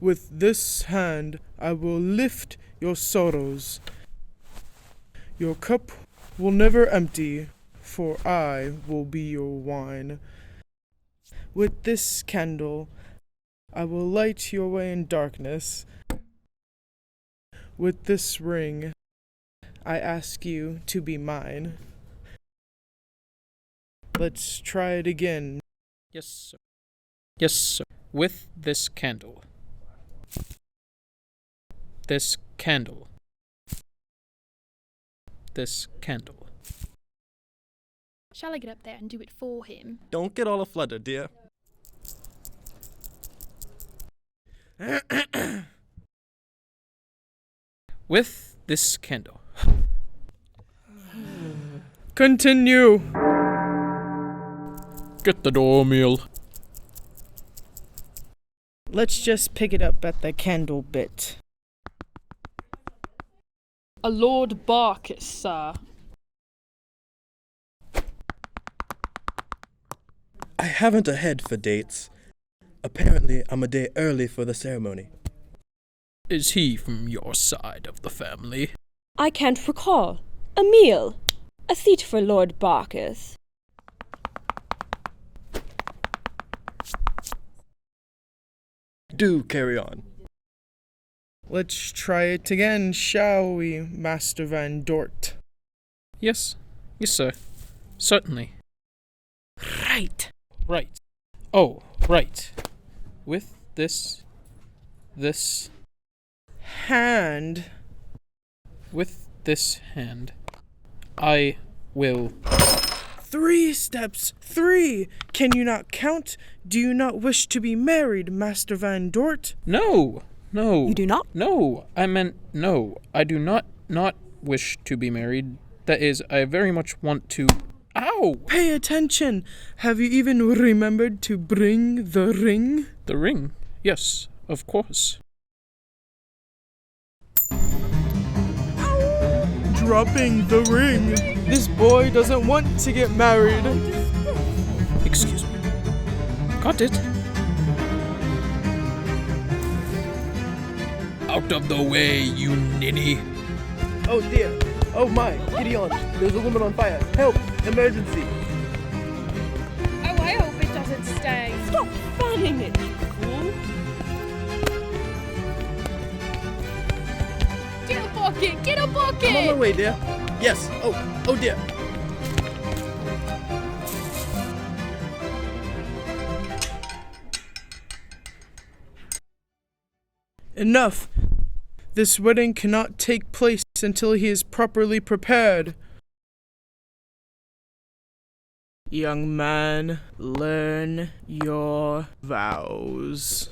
With this hand I will lift your sorrows. Your cup will never empty, for I will be your wine. With this candle I will light your way in darkness. With this ring I ask you to be mine. Let's try it again. Yes, sir. Yes, sir. With this candle. This candle. This candle. Shall I get up there and do it for him? Don't get all a-flutter, dear. With this candle. Continue. Get the door, Meal. Let's just pick it up at the candle bit. A Lord Barkis, sir. I haven't a head for dates. Apparently, I'm a day early for the ceremony. Is he from your side of the family? I can't recall. A meal. A seat for Lord Barkis. Do carry on. Let's try it again, shall we, Master Van Dort? Yes. Yes, sir. Certainly. Right. Right. Oh, right. With this Hand. with this hand, I will. 3 steps. 3. Can you not count? Do you not wish to be married, Master Van Dort? No! You do not? No, I meant no. I do not wish to be married. That is, I very much want to. Ow! Pay attention. Have you even remembered to bring the ring? The ring? Yes, of course. Dropping the ring. This boy doesn't want to get married. Excuse me. Got it. Out of the way, you ninny. Oh dear. Oh my. Gideon. There's a woman on fire. Help. Emergency. Oh, I hope it doesn't stay. Stop fanning it, you fool. Get a bucket! Get a bucket! I'm on my way, dear. Yes. Oh dear. Enough. This wedding cannot take place until he is properly prepared. Young man, learn your vows.